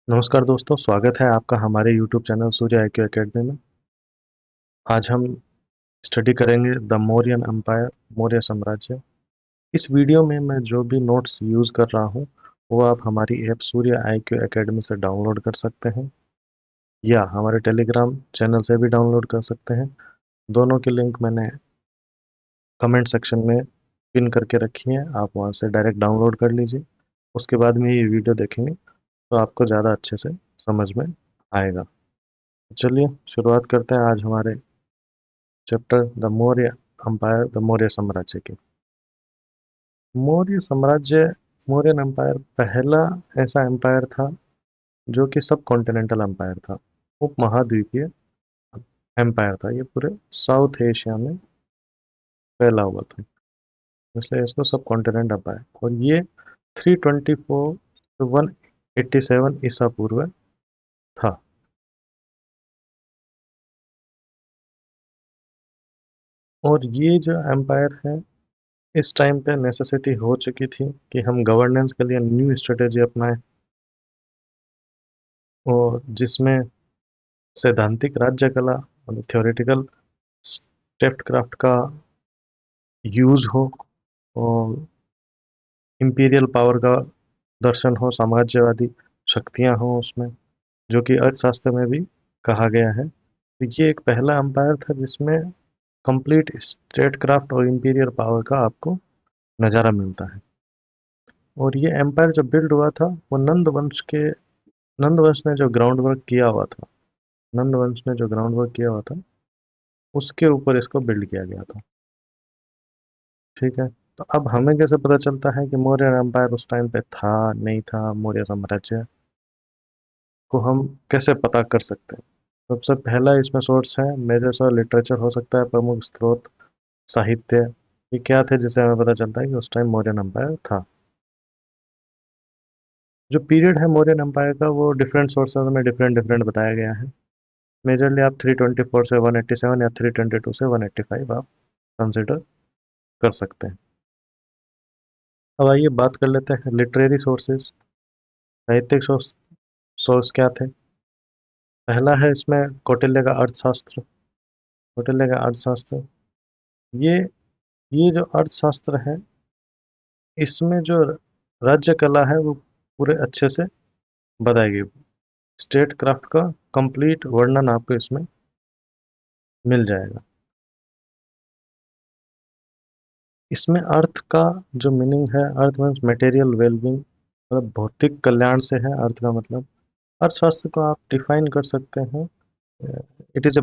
नमस्कार दोस्तों, स्वागत है आपका हमारे यूट्यूब चैनल सूर्य आईक्यू एकेडमी में। आज हम स्टडी करेंगे द मौर्यन एम्पायर, मौर्य साम्राज्य। इस वीडियो में मैं जो भी नोट्स यूज़ कर रहा हूँ वो आप हमारी ऐप सूर्य आईक्यू एकेडमी से डाउनलोड कर सकते हैं या हमारे टेलीग्राम चैनल से भी डाउनलोड कर सकते हैं। दोनों की लिंक मैंने कमेंट सेक्शन में पिन करके रखी है, आप वहाँ से डायरेक्ट डाउनलोड कर लीजिए। उसके बाद में ये वीडियो देखेंगे तो आपको ज़्यादा अच्छे से समझ में आएगा। चलिए शुरुआत करते हैं आज हमारे chapter the Maurya umpire, the Maurya साम्राज्य की। मौर्य साम्राज्य, मौर्यन एम्पायर पहला ऐसा एम्पायर था जो कि सब कॉन्टिनेंटल एम्पायर था, उपमहाद्वीपीय एम्पायर था। ये पूरे साउथ एशिया में फैला हुआ था, इसलिए इसको सब कॉन्टिनेंट एम्पायर। और ये 324 to 187 ईसा पूर्व था। और ये जो एम्पायर है, इस टाइम पे नेसेसिटी हो चुकी थी कि हम गवर्नेंस के लिए न्यू स्ट्रेटेजी अपनाएं, और जिसमें सैद्धांतिक राज्य कला और थ्योरेटिकल स्टेफ्ट का यूज हो, और इंपीरियल पावर का दर्शन हो, साम्राज्यवादी शक्तियां हो उसमें, जो कि अर्थशास्त्र में भी कहा गया है। तो ये एक पहला एम्पायर था जिसमें कंप्लीट स्टेट क्राफ्ट और इंपीरियल पावर का आपको नज़ारा मिलता है। और ये एम्पायर जब बिल्ड हुआ था वो नंद वंश ने जो ग्राउंड वर्क किया हुआ था, नंद वंश ने जो ग्राउंड वर्क किया हुआ था उसके ऊपर इसको बिल्ड किया गया था। ठीक है। तो अब हमें कैसे पता चलता है कि मौर्य एम्पायर उस टाइम पे था, नहीं था, मौर्य साम्राज्य को हम कैसे पता कर सकते हैं? सबसे पहला इसमें सोर्स है, मेजर सोर्स लिटरेचर हो सकता है, प्रमुख स्रोत साहित्य। ये क्या थे जिससे हमें पता चलता है कि उस टाइम मौर्यन एम्पायर था? जो पीरियड है मौर्यन एम्पायर का वो डिफरेंट सोर्सेज में डिफरेंट डिफरेंट बताया गया है। मेजरली आप 324 से 187 या 322 से 185 आप कंसिडर कर सकते हैं। अब आइए बात कर लेते हैं लिटरेरी सोर्सेज, साहित्यिक सोर्स। सोर्स क्या थे? पहला है इसमें कौटिल्य का अर्थशास्त्र। कौटिल्य का अर्थशास्त्र, ये ये जो अर्थशास्त्र है, इसमें जो राज्य कला है वो पूरे अच्छे से बताई गई। स्टेट क्राफ्ट का कंप्लीट वर्णन आपको इसमें मिल जाएगा। इसमें अर्थ का जो मीनिंग है, अर्थ मीन्स मटेरियल वेलबींग, मतलब भौतिक कल्याण से है अर्थ का मतलब। अर्थशास्त्र को आप डिफाइन कर सकते हैं, it is a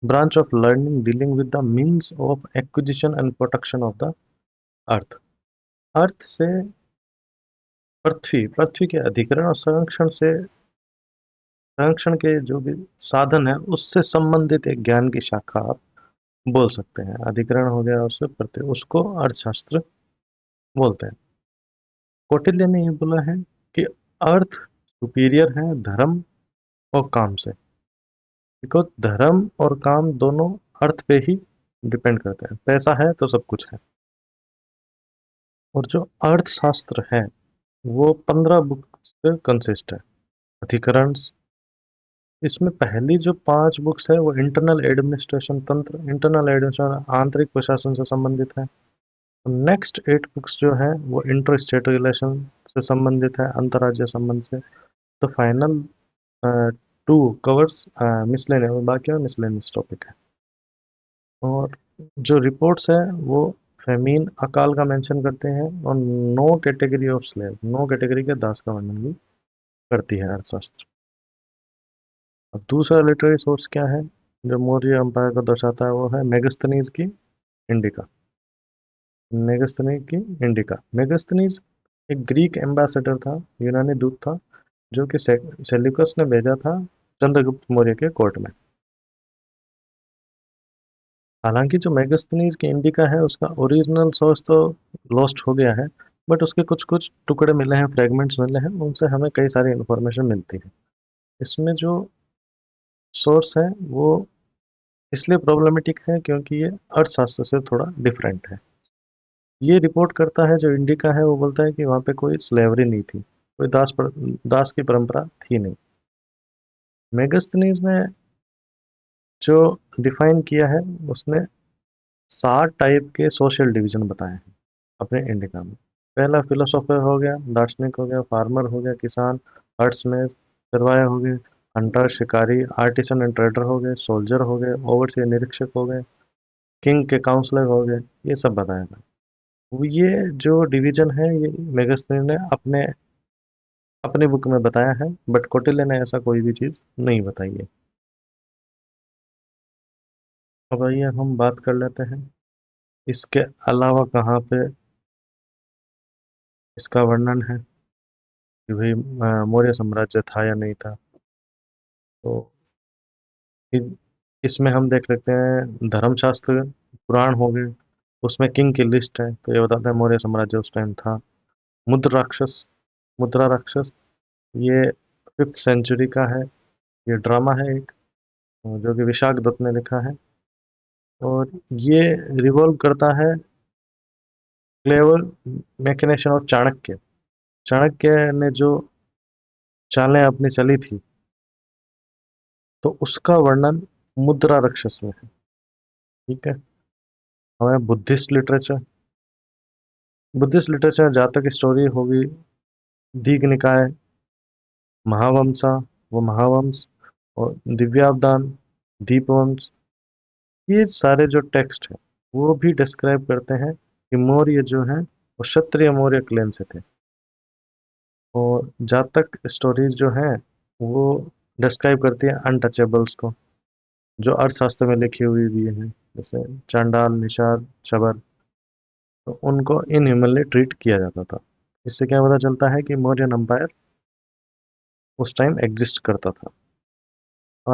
branch of learning dealing with the means of acquisition and protection of the earth। अर्थ से पृथ्वी, पृथ्वी के अधिग्रहण और संरक्षण के जो भी साधन है उससे संबंधित एक ज्ञान की शाखा आप बोल सकते हैं। अधिग्रहण हो गया उससे पृथ्वी, उसको अर्थशास्त्र बोलते हैं। कौटिल्य ने ये बोला है कि अर्थ सुपीरियर है धर्म और काम से, बिकॉज धर्म और काम दोनों अर्थ पे ही डिपेंड करते हैं। पैसा है तो सब कुछ है। और जो अर्थशास्त्र है वो 15 बुक से कंसिस्ट है, अधिकरण। इसमें पहली जो 5 बुक्स है वो इंटरनल एडमिनिस्ट्रेशन तंत्र, इंटरनल एडमिनिस्ट्रेशन आंतरिक प्रशासन से संबंधित है। नेक्स्ट 8 बुक्स जो है वो इंटर स्टेट रिलेशन से संबंधित है, अंतर्राज्य संबंध से। तो फाइनल 2 कवर्स मिसलेनियस, बाकी में मिसलेनियस टॉपिक है। और जो रिपोर्ट्स है वो फेमीन अकाल का मेंशन करते हैं, और no category of slave, no category के दास का वर्णन भी करती है अर्थशास्त्र। अब दूसरा लिटरेरी सोर्स क्या है जो मौर्य एम्पायर को दर्शाता है, वो है मेगस्थनीज की इंडिका। मेगस्थनीज की इंडिका, मेगस्थनीज एक ग्रीक एम्बेसडर था, यूनानी दूत था, जो कि सेल्यूकस ने भेजा था चंद्रगुप्त मौर्य के कोर्ट में। हालांकि जो मेगास्थनीज की इंडिका है उसका ओरिजिनल सोर्स तो लॉस्ट हो गया है, बट उसके कुछ कुछ टुकड़े मिले हैं, फ्रेगमेंट्स मिले हैं, उनसे हमें कई सारी इंफॉर्मेशन मिलती है। इसमें जो सोर्स है वो इसलिए प्रॉब्लमेटिक है क्योंकि ये अर्थशास्त्र से थोड़ा डिफरेंट है। ये रिपोर्ट करता है, जो इंडिका है वो बोलता है कि वहाँ पे कोई स्लेवरी नहीं थी, कोई दास की परंपरा थी नहीं। मेगास्थनीज ने जो डिफाइन किया है, उसने 7 टाइप के सोशल डिवीजन बताए हैं अपने इंडिका में। पहला फिलोसोफर हो गया, दार्शनिक हो गया, फार्मर हो गया, किसान, हर्ट्समैन, चरवाहा हो गए, हंटर शिकारी, आर्टिसन एंड ट्रेडर हो गए, सोल्जर हो गए, ओवरसीयर निरीक्षक हो गए, किंग के काउंसलर हो गए। ये सब बताया था। वो ये जो डिवीजन है, ये मेगास्थनी ने अपने अपने बुक में बताया है, बट कौटिल्य ने ऐसा कोई भी चीज नहीं बताई है। अब आइए हम बात कर लेते हैं इसके अलावा कहाँ पे इसका वर्णन है कि भाई मौर्य साम्राज्य था या नहीं था। तो इ- इसमें हम देख लेते हैं धर्मशास्त्र, पुराण हो गए, उसमें किंग की लिस्ट है, तो ये बताता है मौर्य साम्राज्य उस टाइम था। मुद्र राक्षस, मुद्रा राक्षस, ये 5th सेंचुरी का है। ये ड्रामा है एक, जो कि विशाख दत्त ने लिखा है। और ये रिवॉल्व करता है क्लेवर मैकिनेशन ऑफ चाणक्य। चाणक्य ने जो चालें अपनी चली थी, तो उसका वर्णन मुद्रा राक्षस में है। ठीक है। हमें बुद्धिस्ट लिटरेचर जहाँ तक स्टोरी होगी, दीघ निकाय, महावंसा, वो महावंश, और दिव्यावदान, दीपवंश, ये सारे जो टेक्स्ट हैं, वो भी डिस्क्राइब करते हैं कि मौर्य जो हैं वो क्षत्रिय मौर्य क्लेन से थे। और जहाँ तक स्टोरीज जो हैं, वो डिस्क्राइब करती है अनटचेबल्स को, जो अर्थशास्त्र में लिखी हुई भी है, जैसे चांडाल, निषाद, शबर। तो उनको इनह्यूमनली ट्रीट किया जाता था। इससे क्या पता चलता है कि मौर्यन एम्पायर उस टाइम एग्जिस्ट करता था।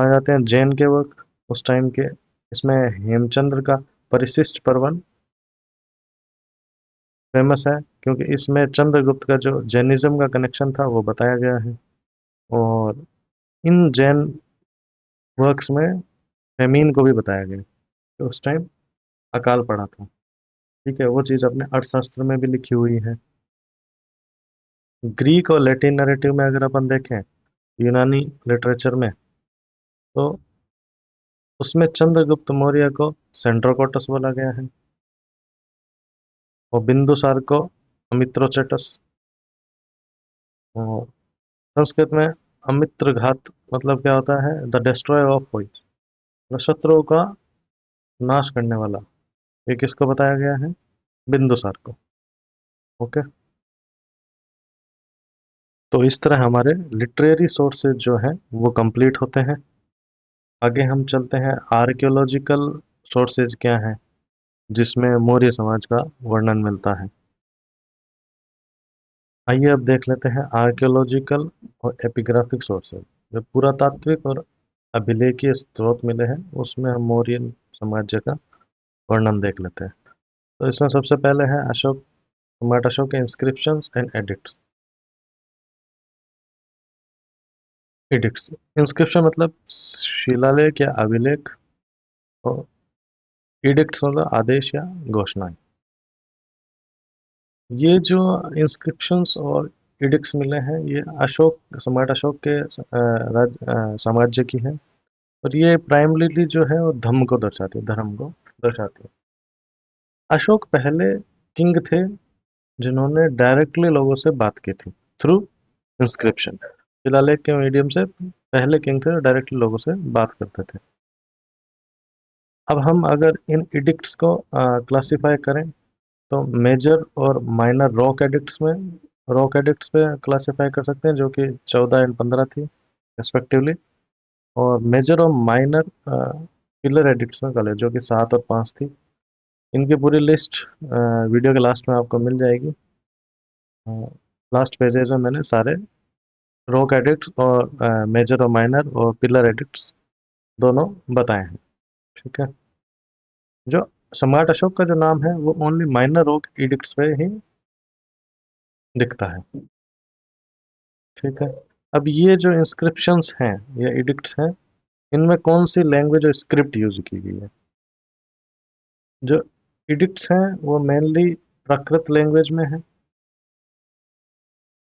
आ जाते हैं जैन के वर्क उस टाइम के। इसमें हेमचंद्र का परिशिष्ट पर्वन फेमस है, क्योंकि इसमें चंद्रगुप्त का जो जैनिज्म का कनेक्शन था वो बताया गया है। और इन जैन वर्क्स में फेमीन को भी बताया गया है, तो उस टाइम अकाल पड़ा था। ठीक है, वो चीज़ अपने अर्थशास्त्र में भी लिखी हुई है। ग्रीक और लैटिन नैरेटिव में अगर अपन देखें, यूनानी लिटरेचर में, तो उसमें चंद्रगुप्त मौर्य को सेंड्रोकोटस बोला गया है, और बिंदुसार को अमित्रोचेटस। और संस्कृत में अमित्रघात मतलब क्या होता है? द डिस्ट्रॉयर ऑफ पॉइंट, शत्रुओं का नाश करने वाला। ये किसको बताया गया है? बिंदुसार को। ओके। तो इस तरह हमारे लिटरेरी सोर्सेज जो हैं वो कंप्लीट होते हैं। आगे हम चलते हैं आर्कियोलॉजिकल सोर्सेज क्या हैं, जिसमें मौर्य समाज का वर्णन मिलता है। आइए अब देख लेते हैं आर्कियोलॉजिकल और एपिग्राफिक सोर्सेज। जो पुरातात्विक और अभिलेखीय स्रोत मिले हैं, उसमें हम मौर्य साम्राज्य का वर्णन देख लेते हैं। तो इसमें सबसे पहले है अशोक, सम्राट अशोक के inscriptions and addicts. Addicts, inscription मतलब शिलालेख या अभिलेख, और एडिक्ट्स मतलब आदेश या घोषणाएं। ये जो इंस्क्रिप्शंस और एडिक्ट्स मिले हैं, ये सम्राट अशोक के साम्राज्य की है। और ये प्राइमरीली जो है वो धम्म को दर्शाती है, धर्म को दर्शाती है। अशोक पहले किंग थे जिन्होंने डायरेक्टली लोगों से बात की थी, थ्रू इंस्क्रिप्शन। शिलालेख के मीडियम से पहले किंग थे, डायरेक्टली लोगों से बात करते थे। अब हम अगर इन एडिक्ट्स को क्लासिफाई करें, तो मेजर और माइनर रॉक एडिक्ट्स में, रॉक एडिक्ट्स पे क्लासिफाई कर सकते हैं, जो कि 14 एंड 15 थी रेस्पेक्टिवली। और मेजर और माइनर पिलर एडिक्ट्स में कर ले, जो कि 7 और 5 थी। इनकी पूरी लिस्ट वीडियो के लास्ट में आपको मिल जाएगी। लास्ट पेजेज में मैंने सारे रॉक एडिक्ट्स और मेजर और माइनर और पिलर एडिक्ट्स दोनों बताए हैं। ठीक है। जो सम्राट अशोक का जो नाम है, वो ओनली माइनर रॉक एडिक्ट्स पे ही दिखता है। ठीक है। अब ये जो इंस्क्रिप्शंस हैं या एडिक्ट्स हैं, इनमें कौन सी लैंग्वेज और स्क्रिप्ट यूज की गई है? जो एडिक्ट्स हैं वो मेनली प्राकृत लैंग्वेज में है।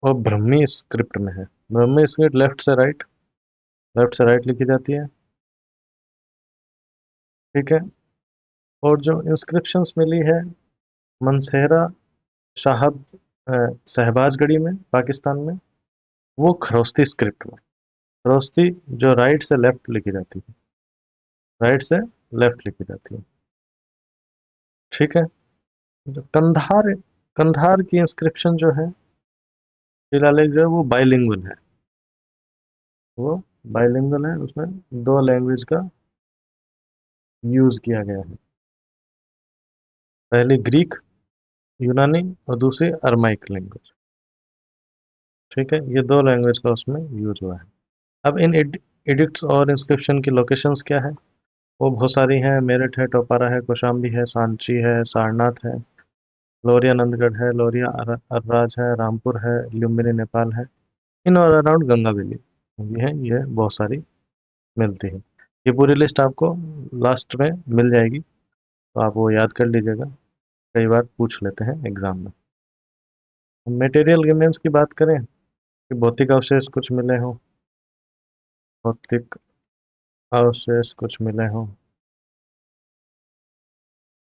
और ब्रह्मी स्क्रिप्ट में है। ब्रह्मी स्क्रिप्ट लेफ्ट से राइट लिखी जाती है। ठीक है। और जो इंस्क्रिप्शंस मिली है मनसेहरा साहब शहबाजगढ़ी में पाकिस्तान में, वो खरोस्ती स्क्रिप्ट में। खरोस्ती जो राइट से लेफ्ट लिखी जाती है, राइट से लेफ्ट लिखी जाती है। ठीक है। जो कंधार कंधार की इंस्क्रिप्शन जो है शिलालेख जो है वो बाइलिंगुअल है। वो बाइलिंगुअल है, उसमें दो लैंग्वेज का यूज किया गया है। पहली ग्रीक यूनानी और दूसरी अरमाइक लैंग्वेज। ठीक है, ये दो लैंग्वेज का उसमें यूज हुआ है। अब इन एडिक्ट्स और इंस्क्रिप्शन की लोकेशंस क्या है? वो बहुत सारी हैं। मेरठ है, टोपारा है, कौशाम्बी है, सांची है, सारनाथ है, लोरिया नंदगढ़ है, लोरिया अरराज है, रामपुर है, लुम्बिनी नेपाल है, इन और अराउंड गंगा वैली ये है। ये बहुत सारी मिलती है। ये पूरी लिस्ट आपको लास्ट में मिल जाएगी, तो आप वो याद कर लीजिएगा, कई बार पूछ लेते हैं एग्जाम में। मटेरियल रिमेन्स की बात करें कि भौतिक अवशेष कुछ मिले हों, भौतिक अवशेष कुछ मिले हों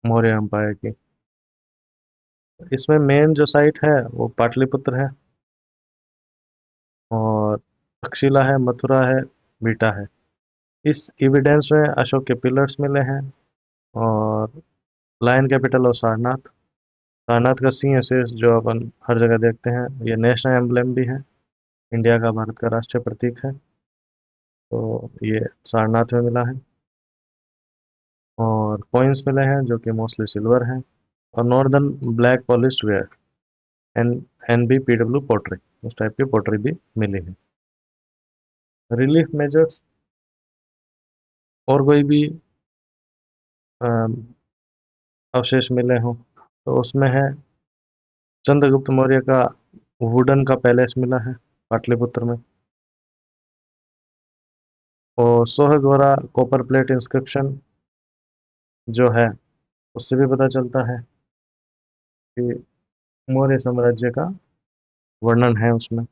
मौर्य एम्पायर की। इसमें मेन जो साइट है वो पाटलिपुत्र है, और तक्षशिला है, मथुरा है, बीटा है। इस एविडेंस में अशोक के पिलर्स मिले हैं, और lion capital of Sarnath. Sarnath का सिंह अवशेष जो अपन हर जगह देखते हैं, ये नेशनल एम्ब्लेम भी है, इंडिया का, भारत का राष्ट्रीय प्रतीक है। तो ये सारनाथ में मिला है। और कॉइन्स मिले हैं जो कि मोस्टली सिल्वर हैं, और northern black polished ware an NBPW pottery, उस टाइप की पोट्री भी मिली है। रिलीफ मेजर्स और कोई भी अम, अवशेष मिले हों तो उसमें है चंद्रगुप्त मौर्य का वुडन का पैलेस मिला है पाटलिपुत्र में, और सोहगोरा कॉपर प्लेट इंस्क्रिप्शन जो है उससे भी पता चलता है कि मौर्य साम्राज्य का वर्णन है उसमें।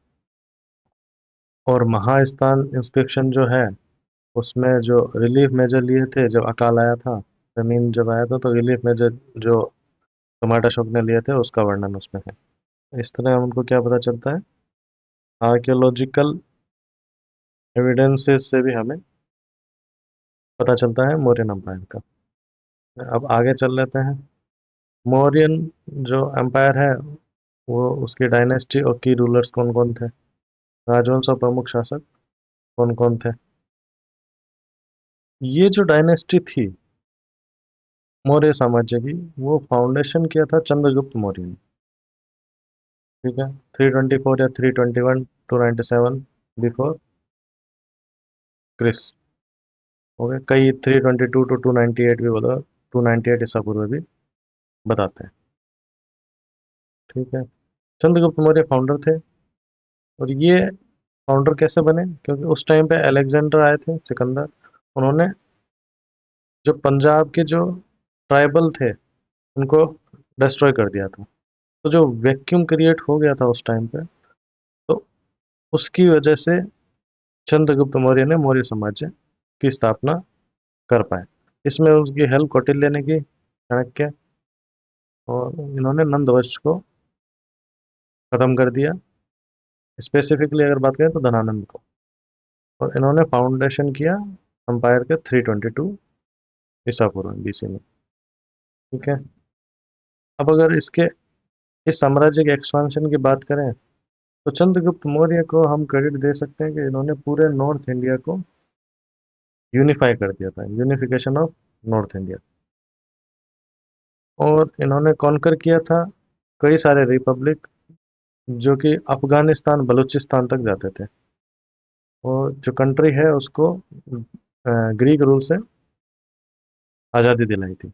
और महास्थान इंस्क्रिप्शन जो है उसमें जो रिलीफ मेजर लिए थे जब अकाल आया था, जमीन जब आया था, तो रिलीफ मेजर जो सम्राट अशोक ने लिए थे उसका वर्णन उसमें है। इस तरह हमको क्या पता चलता है, आर्कियोलॉजिकल एविडेंसेस से भी हमें पता चलता है मौर्यन एम्पायर का। अब आगे चल लेते हैं। मौर्यन जो एम्पायर है वो उसकी डायनेस्टी और की रूलर्स कौन कौन थे, राजवंश और प्रमुख शासक कौन कौन थे। ये जो डायनेस्टी थी मौर्य साम्राज्य की, वो फाउंडेशन किया था चंद्रगुप्त मौर्य ने। ठीक है, 324 या 321 297 बिफोर क्रिस। हो गए कई 322 टू 298 भी बोला, 298 ईसा पूर्व भी बताते हैं। ठीक है, चंद्रगुप्त मौर्य फाउंडर थे। और ये फाउंडर कैसे बने? क्योंकि उस टाइम पे अलेक्जेंडर आए थे, सिकंदर, उन्होंने जो पंजाब के जो ट्राइबल थे उनको डिस्ट्रॉय कर दिया था। तो जो वैक्यूम क्रिएट हो गया था उस टाइम पे, तो उसकी वजह से चंद्रगुप्त मौर्य ने मौर्य साम्राज्य की स्थापना कर पाए। इसमें उसकी हेल्प कौटिल्य ने की, चाणक्य, और इन्होंने नंदवंश को खत्म कर दिया। स्पेसिफिकली अगर बात करें तो धनानंद को। और इन्होंने फाउंडेशन किया अंपायर के 322 ईसा पूर्व BC में। ठीक है। अब अगर इसके इस साम्राज्य के एक्सपांशन की बात करें तो चंद्रगुप्त मौर्य को हम क्रेडिट दे सकते हैं कि इन्होंने पूरे नॉर्थ इंडिया को यूनिफाई कर दिया था, यूनिफिकेशन ऑफ नॉर्थ इंडिया। और इन्होंने कॉन्कर किया था कई सारे रिपब्लिक जो कि अफगानिस्तान बलूचिस्तान तक जाते थे। और जो कंट्री है उसको ग्रीक रूल से आज़ादी दिलाई थी।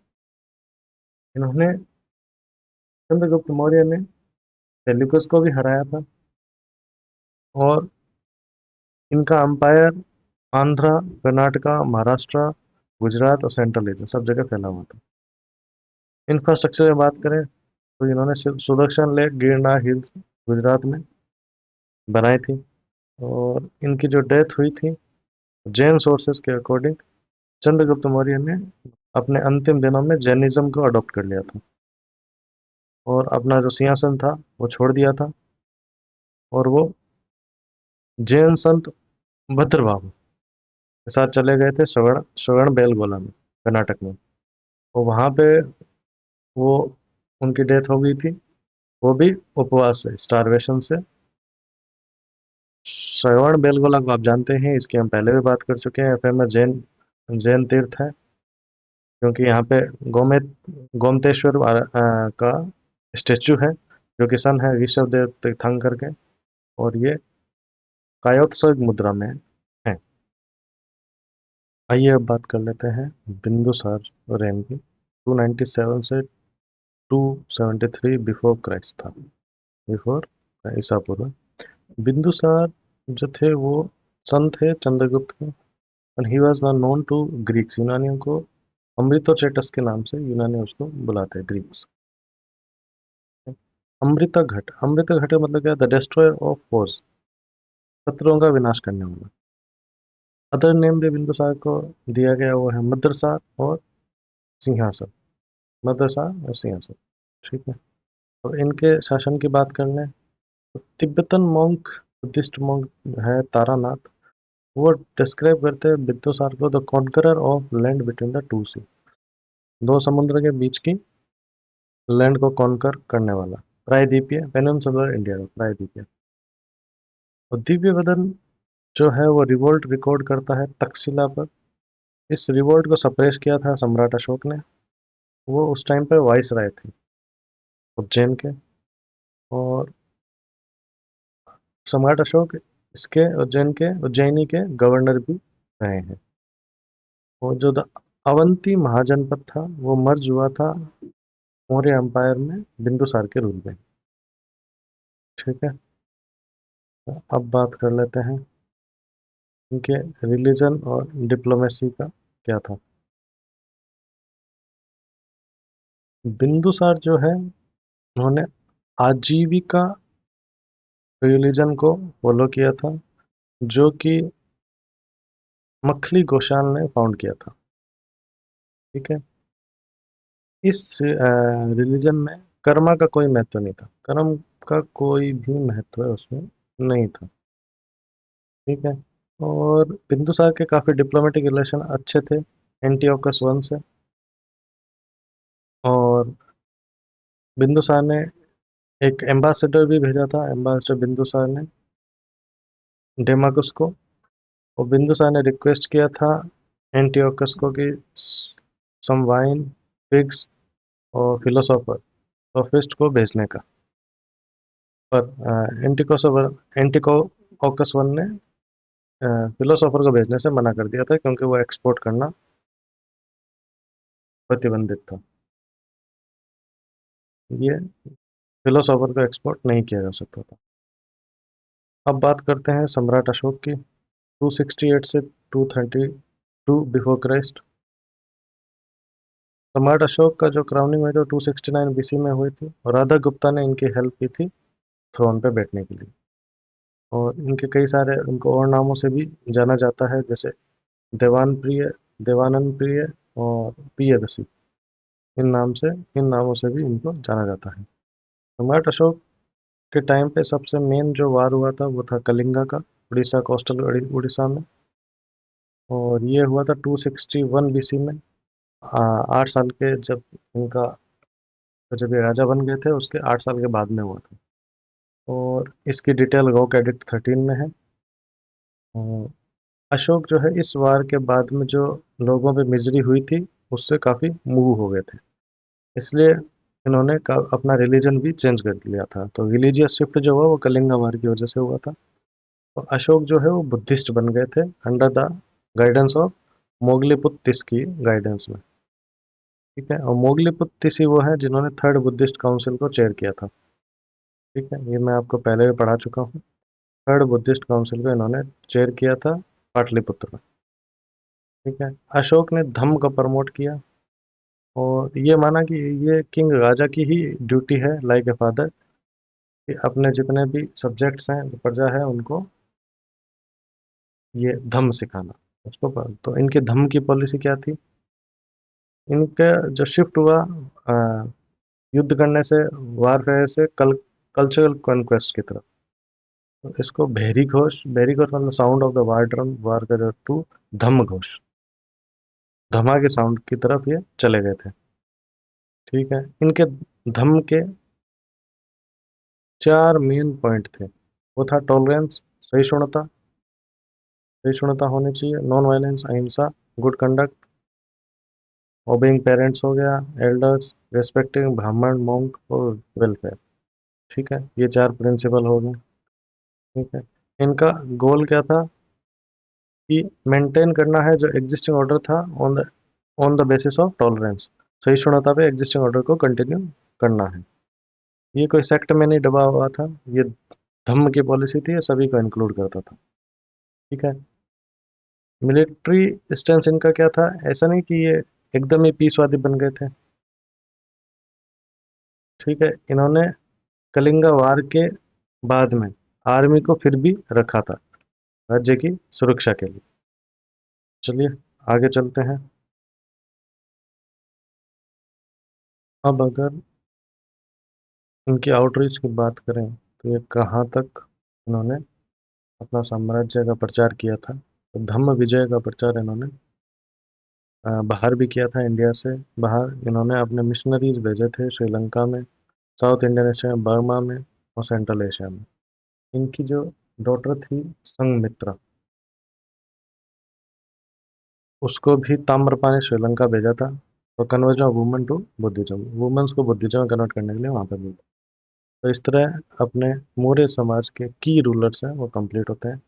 इन्होंने चंद्रगुप्त मौर्य ने सेल्यूकस को भी हराया था। और इनका अंपायर आंध्रा, कर्नाटका, महाराष्ट्र, गुजरात और सेंट्रल एशिया सब जगह फैला हुआ था। इंफ्रास्ट्रक्चर की बात करें तो इन्होंने सिर्फ सुदर्शन लेक, गिरनार हिल्स गुजरात में, बनाई थी। और इनकी जो डेथ हुई थी, जैन सोर्सेस के अकॉर्डिंग चंद्रगुप्त मौर्य ने अपने अंतिम दिनों में जैनिज्म को अडॉप्ट कर लिया था और अपना जो सिंहासन था वो छोड़ दिया था, और वो जैन संत भद्रबाहु के साथ चले गए थे श्रवण श्रवण बेलगोला में, कर्नाटक में। और वहाँ पे वो उनकी डेथ हो गई थी, वो भी उपवास से, स्टारवेशन से। श्रवण बेलगोला को आप जानते हैं, इसकी हम पहले भी बात कर चुके हैं, फेमस जैन जैन तीर्थ है, क्योंकि यहाँ पे गोमेत गोमतेश्वर का स्टेचू है, जो कि सन है ऋषभ देव तीर्थंकर के, और ये कायोत्सर्ग मुद्रा में है। आइए अब बात कर लेते हैं बिंदुसार रेन की। 297 से 273 बिफोर क्राइस्ट था, बिफोर ईसा पूर्व। बिंदुसार जो थे वो सन थे चंद्रगुप्त के, and he was known to Greeks. यूनानियों को अमृतोचेटस के नाम से यूनानी उसको बुलाते हैं, ग्रीक्स। अमृता घट, अमृता घट का मतलब क्या है? द डिस्ट्रॉयर ऑफ फोर्स, शत्रुओं का विनाश करने वाला। अदर नेम भी बिंदुसार को दिया गया, वो है मद्रसार और सिंहासन। मद्रसार और सिंहासन, ठीक है। और इनके शासन की बात कर लें तो तिब्बतन मॉन्क, बुद्धिस्ट मॉन्क है तारानाथ, वो डिस्क्राइब करते हैं बिंदुसार को the conqueror of land between the two sea, दो समुद्र के बीच की लैंड को कॉन्कर करने वाला। प्रायद्वीपीय, पेनिनसुलर इंडिया का प्रायद्वीपीय। और दिव्य वदन जो है वो रिवोल्ट रिकॉर्ड करता है तक्षशिला पर। इस रिवोल्ट को सप्रेस किया था सम्राट अशोक ने। वो उस टाइम पर वाइस राय थे उज्जैन के। और सम्राट अशोक इसके उज्जैनी के गवर्नर भी रहे हैं। और जो अवंती महाजनपद था वो मर्ज हुआ था मौर्य एम्पायर में बिंदुसार के रूल में, ठीक है। अब बात कर लेते हैं इनके रिलीजन और डिप्लोमेसी का क्या था। बिंदुसार जो है उन्होंने आजीविका रिलीजन को फॉलो किया था, जो कि मखली गोशाल ने फाउंड किया था, ठीक है। इस रिलीजन में कर्मा का कोई महत्व नहीं था, कर्म का कोई भी महत्व उसमें नहीं था, ठीक है। और बिंदुसार के काफ़ी डिप्लोमेटिक रिलेशन अच्छे थे एंटियोकस वन से। और बिंदुसार ने एक एम्बेसडर भी भेजा था, एम्बेसडर बिंदुसार ने डेमाकस को। और बिंदुसार ने रिक्वेस्ट किया था एंटियोकस को कि सम वाइन, पिग्स और फिलोसोफर सोफिस्ट को भेजने का। पर एंटिकोकस वन ने फिलोसोफर को भेजने से मना कर दिया था, क्योंकि वो एक्सपोर्ट करना प्रतिबंधित था। ये फिलोसोफर को एक्सपोर्ट नहीं किया जा सकता था। अब बात करते हैं सम्राट अशोक की। 268 से 232 बिफोर क्राइस्ट। सम्राट अशोक का जो क्राउनिंग हुई थी 269 बीसी में हुई थी, और राधा गुप्ता ने इनकी हेल्प की थी थ्रोन पे बैठने के लिए। और इनके कई सारे उनको और नामों से भी जाना जाता है, जैसे देवान प्रिय, देवानंद प्रिय और प्रियदर्शी। इन नामों से भी इनको जाना जाता है। सम्राट अशोक के टाइम पे सबसे मेन जो वार हुआ था वो था कलिंगा का, उड़ीसा, कोस्टल उड़ीसा में। और ये हुआ था 261 बीसी में। 8 साल के जब इनका जब ये राजा बन गए थे उसके 8 साल के बाद में हुआ था। और इसकी डिटेल रोक एडिक्ट 13 में है। और अशोक जो है इस वार के बाद में जो लोगों पे मिजरी हुई थी उससे काफ़ी मूव हो गए थे, इसलिए इन्होंने अपना रिलीजन भी चेंज कर लिया था। तो रिलीजियस शिफ्ट जो हुआ वो कलिंगा वार की वजह से हुआ था। तो अशोक जो है वो बुद्धिस्ट बन गए थे अंडर द गाइडेंस ऑफ मोगलीपुत्त की गाइडेंस में, ठीक है। और मोगलीपुत्त तिसी वो है जिन्होंने थर्ड बुद्धिस्ट काउंसिल को चेयर किया था, ठीक है। ये मैं आपको पहले भी पढ़ा चुका हूँ। थर्ड बुद्धिस्ट काउंसिल को इन्होंने चेयर किया था पाटलिपुत्र में, ठीक है। अशोक ने धम्म को प्रमोट किया, और ये माना कि ये किंग राजा की ही ड्यूटी है लाइक ए फादर कि अपने जितने भी सब्जेक्ट्स हैं, प्रजा है, उनको ये धम्म सिखाना। तो इनके धम्म की पॉलिसी क्या थी? इनका जो शिफ्ट हुआ युद्ध करने से, वारफेयर से कल्चरल कॉन्क्वेस्ट की तरफ, तो इसको भेरी घोष मतलब sound of the war drum, वार का जो टू धम्म घोष, धमा के साउंड की तरफ ये चले गए थे। ठीक है, इनके धम्म के 4 मेन पॉइंट थे। वो था टॉलरेंस, सहिष्णुता, सहिष्णुता होनी चाहिए, नॉन वायलेंस अहिंसा, गुड कंडक्ट, ओबेइंग पेरेंट्स हो गया, एल्डर्स, रेस्पेक्टिंग ब्राह्मण मॉन्क और वेलफेयर। ठीक है, ये 4 प्रिंसिपल हो गए। ठीक है, इनका गोल क्या था? कि मेंटेन करना है जो एग्जिस्टिंग ऑर्डर था, on the basis of tolerance, सहिष्णुता पे एग्जिस्टिंग ऑर्डर को कंटिन्यू करना है। ये कोई सेक्ट में नहीं दबा हुआ था, ये धम्म की पॉलिसी थी, ये सभी को इंक्लूड करता था। ठीक है, मिलिट्री स्टेंस इनका क्या था? ऐसा नहीं कि ये एकदम ही पीसवादी बन गए थे। ठीक है, इन्होंने कलिंगा वार के बाद में आर्मी को फिर भी रखा था राज्य की सुरक्षा के लिए। चलिए आगे चलते हैं। अब अगर इनकी आउटरीच की बात करें तो ये कहाँ तक इन्होंने अपना साम्राज्य का प्रचार किया था? तो धम्म विजय का प्रचार इन्होंने बाहर भी किया था, इंडिया से बाहर इन्होंने अपने मिशनरीज भेजे थे श्रीलंका में, साउथ इंडियन एशिया में, बर्मा में और सेंट्रल एशिया में। इनकी जो डॉटर थी संघमित्रा, उसको भी ताम्रपाणी श्रीलंका भेजा था, तो conversion of woman to Buddhism, women's को बुद्धिज्म में कन्वर्ट करने के लिए वहाँ पर भेजा। तो इस तरह अपने मौर्य समाज के की रूलर्स हैं वो कंप्लीट होते हैं।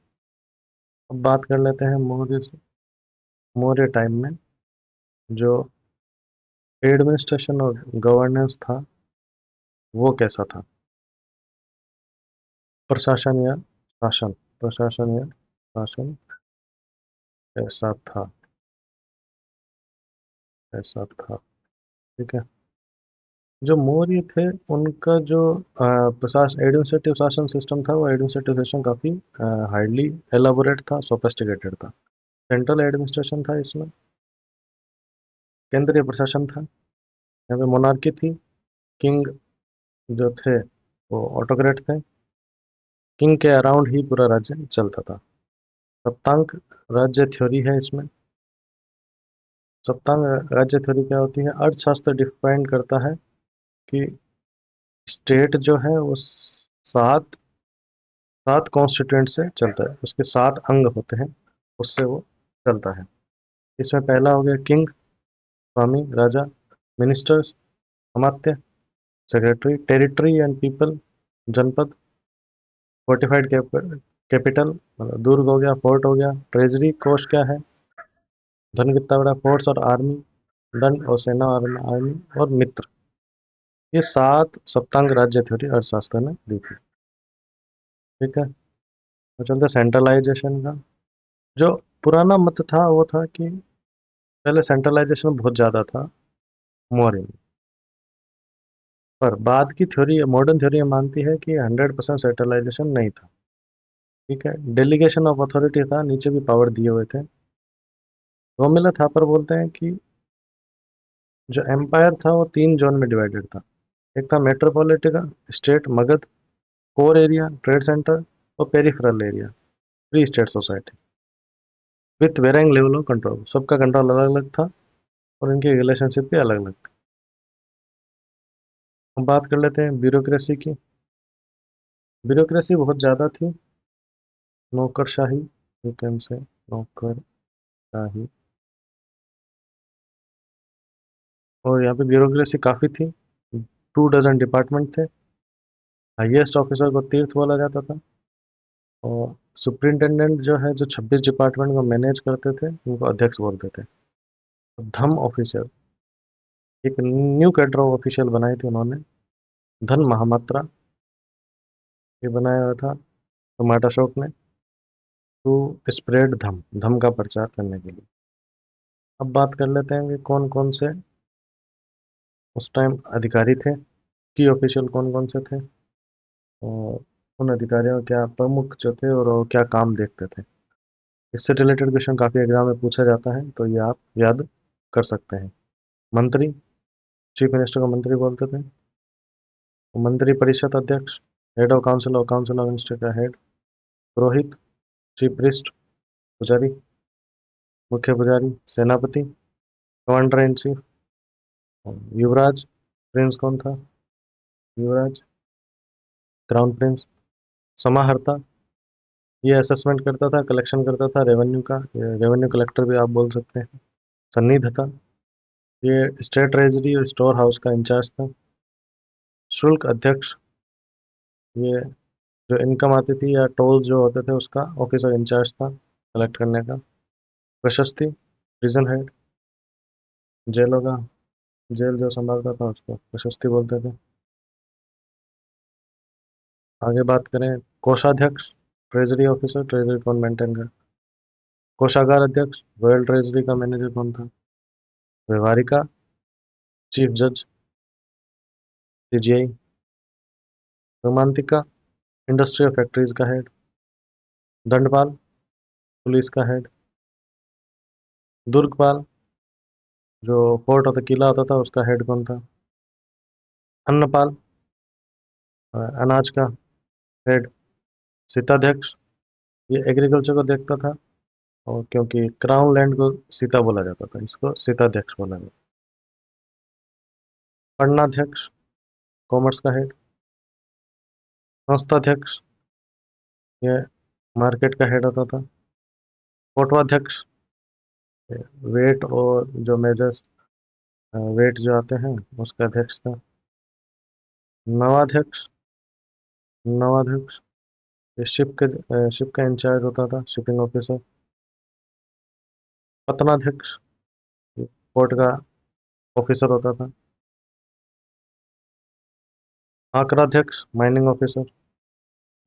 अब बात कर लेते हैं मौर्य मौर्य टाइम में जो एडमिनिस्ट्रेशन और गवर्नेंस था वो कैसा था? प्रशासन या शासन, प्रशासन या शासन ऐसा था, ऐसा था। ठीक है, जो मौर्य थे उनका जो प्रशासन एडमिनिस्ट्रेटिव शासन सिस्टम था, वो एडमिनिस्ट्रेटिव सिस्टम काफ़ी हाईली एलाबोरेट था, सोफिस्टिकेटेड था। सेंट्रल एडमिनिस्ट्रेशन था इसमें, केंद्रीय प्रशासन था, यहाँ पे मोनार्की थी, किंग जो थे वो ऑटोक्रेट थे, किंग के अराउंड ही पूरा राज्य चलता था। सप्तांग राज्य थ्योरी है इसमें। सप्तांग राज्य थ्योरी क्या होती है? अर्थशास्त्र डिफाइन करता है कि स्टेट जो है वो सात सात कॉन्स्टिट्यूएंट से चलता है, उसके 7 अंग होते हैं, उससे वो चलता है। इसमें पहला हो गया किंग, स्वामी, राजा, मिनिस्टर्स, अमात्य, सेक्रेटरी, टेरिटरी एंड पीपल, जनपद, फोर्टिफाइड कैपिटल मतलब दुर्ग हो गया, फोर्ट हो गया, ट्रेजरी कोष क्या है, धन कितना बड़ा, फोर्स और आर्मी, दंड और सेना और आर्मी, और मित्र। ये 7 सप्तांग राज्य थ्योरी अर्थशास्त्र ने दी थी। ठीक है, तो चलते सेंट्रलाइजेशन का। जो पुराना मत था वो था कि पहले सेंट्रलाइजेशन बहुत ज़्यादा था मौर्य में, पर बाद की थ्योरी, मॉडर्न थ्योरी मानती है कि 100% सेंट्रलाइजेशन नहीं था। ठीक है, डेलीगेशन ऑफ अथॉरिटी था, नीचे भी पावर दिए हुए थे। रोमिला थापर बोलते हैं कि जो एम्पायर था वो 3 जोन में डिवाइडेड था। एक था metropolitan state Magadha, core area trade centre, और peripheral area free state society, with varying level of control, सबका कंट्रोल अलग अलग था और इनकी रिलेशनशिप भी अलग अलग थी। हम बात कर लेते हैं ब्यूरोक्रेसी की। ब्यूरोक्रेसी बहुत ज़्यादा थी, नौकरशाही, यू कैन से नौकरशाही, और यहाँ पे ब्यूरोक्रेसी काफ़ी थी, 2 डजन डिपार्टमेंट थे, हाईएस्ट ऑफिसर को तीर्थ बोला जाता था, और सुपरिंटेंडेंट जो है जो 26 डिपार्टमेंट को मैनेज करते थे उनको अध्यक्ष बोलते थे। धम ऑफिसर, एक न्यू कैडर ऑफ ऑफिशियल बनाई थी उन्होंने, धन महामात्रा, ये बनाया हुआ था टमाटा अशोक ने, टू स्प्रेड धम, धम का प्रचार करने के लिए। अब बात कर लेते हैं कि कौन कौन से उस टाइम अधिकारी थे, की ऑफिशियल कौन कौन से थे। और उन अधिकारियों क्या प्रमुख जो थे और वो क्या काम देखते थे। इससे रिलेटेड क्वेश्चन काफ़ी एग्जाम में पूछा जाता है, तो ये आप याद कर सकते हैं। मंत्री, चीफ मिनिस्टर को मंत्री बोलते थे। मंत्री परिषद अध्यक्ष, हेड ऑफ काउंसिल और काउंसिल ऑफ मिनिस्टर का हेड। पुरोहित, चीफ प्रिस्ट, पुजारी, मुख्य पुजारी, सेनापति, commander in chief. Yuvraj, Prince कौन था? युवराज, क्राउन प्रिंस। समाहर्ता, ये असेसमेंट करता था, कलेक्शन करता था रेवेन्यू का, रेवेन्यू कलेक्टर भी आप बोल सकते हैं। सन्निधता, ये स्टेट ट्रेजरी और स्टोर हाउस का इंचार्ज था। शुल्क अध्यक्ष, ये जो इनकम आती थी या टोल जो होते थे उसका ऑफिसर इंचार्ज था कलेक्ट करने का। प्रशस्ति, प्रिजन हेड, जेलों का जेल जो संभालता था उसको प्रशस्ति बोलते थे। आगे बात करें, कोषाध्यक्ष, ट्रेजरी ऑफिसर, ट्रेजरी कौन मेंटेन कर। कोषागार अध्यक्ष, रॉयल ट्रेजरी का मैनेजर कौन था। व्यवहारिका, चीफ जज, सीजीआई। रोमांतिका, इंडस्ट्री और फैक्ट्रीज का हेड। दंडपाल, पुलिस का हेड। दुर्गपाल, जो फोर्ट होता किला होता था उसका हेड कौन था। अन्नपाल, अनाज का हेड। सीताध्यक्ष, ये एग्रीकल्चर को देखता था, और क्योंकि क्राउन लैंड को सीता बोला जाता था इसको सीताध्यक्ष बोला जाता। पन्नाध्यक्ष, कॉमर्स का हेड। संस्थाध्यक्ष, ये मार्केट का हेड होता था। कोटवाध्यक्ष, वेट और जो मेजर्स वेट जो आते हैं उसका अध्यक्ष था। नवाध्यक्ष, नवाध्यक्ष ये शिप का इंचार्ज होता था, शिपिंग ऑफिसर। पतनाध्यक्ष, पोर्ट का ऑफिसर होता था। आंकड़ाध्यक्ष, माइनिंग ऑफिसर,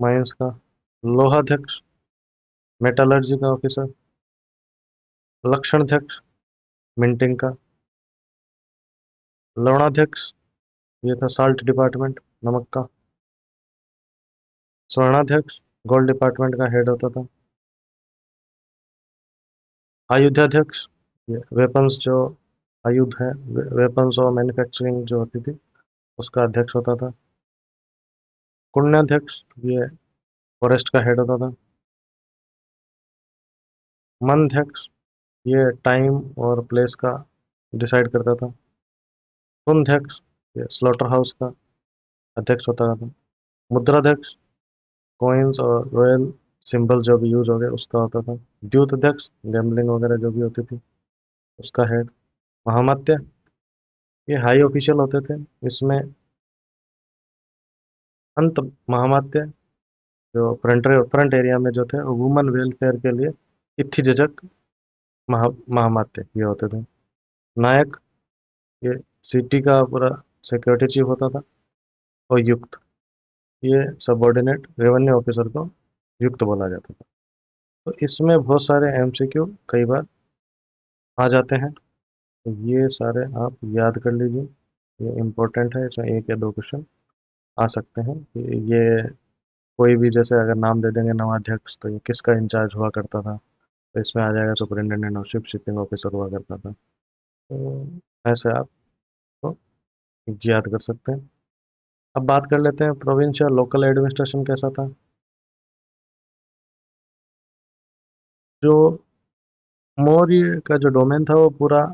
माइंस का। लोहाध्यक्ष, मेटालर्जी का ऑफिसर। लक्षणाध्यक्ष, मिंटिंग का। लवणाध्यक्ष, ये था साल्ट डिपार्टमेंट, नमक का। स्वर्णाध्यक्ष, गोल्ड डिपार्टमेंट का हेड होता था। आयुधाध्यक्ष, ये वेपन्स जो आयुध है, वेपन्स और मैन्युफैक्चरिंग जो होती थी उसका अध्यक्ष होता था। कुण्याध्यक्ष, ये फॉरेस्ट का हेड होता था। मनाध्यक्ष, ये टाइम और प्लेस का डिसाइड करता था। सुनध्यक्ष, ये स्लॉटर हाउस का अध्यक्ष होता था। मुद्राध्यक्ष, कॉइन्स और रॉयल सिंबल जो भी यूज हो गए उसका होता था। द्यूत अध्यक्ष, गैम्बलिंग वगैरह जो भी होती थी उसका हेड। महामात्य, ये हाई ऑफिशियल होते थे। इसमें अंत महामात्य जो फ्रंट एरिया में जो थे वुमेन वेलफेयर के लिए इत्थिजक महामात्य ये होते थे। नायक, ये सिटी का पूरा सिक्योरिटी चीफ होता था। और युक्त, ये सबऑर्डिनेट रेवेन्यू ऑफिसर को युक्त बोला जाता था। तो इसमें बहुत सारे एमसीक्यू कई बार आ जाते हैं, तो ये सारे आप याद कर लीजिए। ये इम्पोर्टेंट है, इसमें एक या दो क्वेश्चन आ सकते हैं। ये कोई भी जैसे अगर नाम दे देंगे नवाध्यक्ष तो ये किसका इंचार्ज हुआ करता था, तो इसमें आ जाएगा superintendent of ship, shipping officer हुआ करता था। तो ऐसे आप तो याद कर सकते हैं। अब बात कर लेते हैं प्रोविंस या लोकल एडमिनिस्ट्रेशन कैसा था। जो मौर्य का जो डोमेन था वो पूरा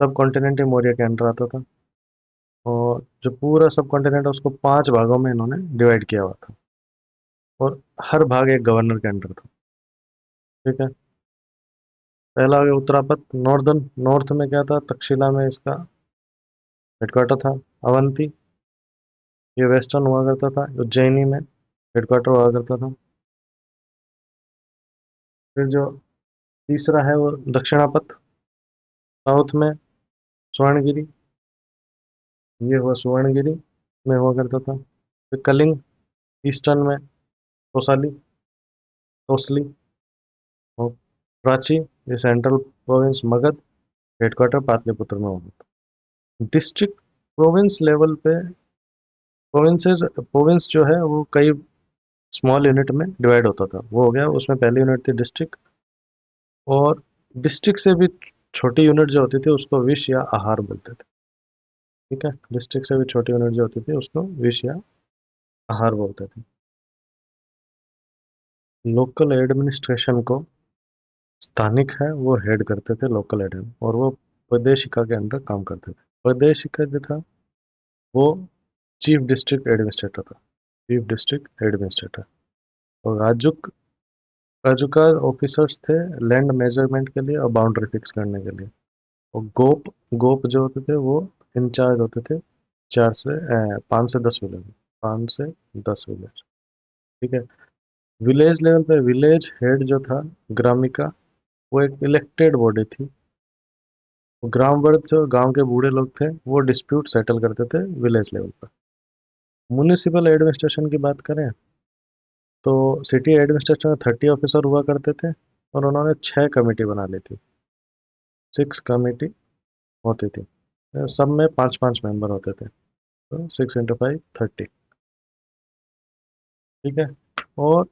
सब कॉन्टिनेंट ही मौर्य के अंडर आता था। और जो पूरा सब कॉन्टिनेंट है उसको 5 भागों में इन्होंने डिवाइड किया हुआ था, और हर भाग एक गवर्नर के अंडर था। ठीक है। पहला हो गया उत्तरापथ, नॉर्थ में क्या था, तक्षशिला में इसका हेडक्वार्टर था। अवंती, ये वेस्टर्न हुआ करता था, उज्जैनी में हेडक्वार्टर हुआ करता था। फिर जो तीसरा है वो दक्षिणापथ, साउथ में स्वर्णगिरी, ये हुआ सुवर्णगिरी में हुआ करता था। फिर कलिंग, ईस्टर्न में तोसाली, तोसली। और प्राची, ये central province Magadh, headquarter Pataliputra में हुआ था। डिस्ट्रिक्ट प्रोविंस लेवल पे प्रोविंसेस, प्रोविंस जो है वो कई स्मॉल यूनिट में डिवाइड होता था, वो हो गया। उसमें पहली यूनिट थी डिस्ट्रिक्ट, और डिस्ट्रिक्ट से भी छोटी यूनिट जो होती थी उसको विश या आहार बोलते थे। ठीक है, डिस्ट्रिक्ट से भी छोटी यूनिट जो होती थी उसको विश या आहार बोलते थे। लोकल एडमिनिस्ट्रेशन को स्थानिक है वो हेड करते थे, लोकल एडमिन, और वो प्रदेशिका के अंदर काम करते थे। प्रदेशिका जो था वो चीफ डिस्ट्रिक्ट एडमिनिस्ट्रेटर था, चीफ डिस्ट्रिक्ट एडमिनिस्ट्रेटर। और राजुका ऑफिसर्स थे लैंड मेजरमेंट के लिए और बाउंड्री फिक्स करने के लिए। और गोप गोप जो होते थे वो इंचार्ज होते थे 5 से 10 विलेज, 5 से 10 विलेज। ठीक है। विलेज लेवल पे विलेज हेड जो था, ग्रामिका, वो एक इलेक्टेड बॉडी थी। ग्राम वर्ग जो गांव के बूढ़े लोग थे वो डिस्प्यूट सेटल करते थे विलेज लेवल पर। म्युनिसिपल एडमिनिस्ट्रेशन की बात करें तो सिटी एडमिनिस्ट्रेशन में 30 ऑफिसर हुआ करते थे, और उन्होंने 6 कमेटी बना ली थी, 6 कमेटी होती थी। सब में 5-5 मेंबर होते थे, तो 6 × 5 30। ठीक है। और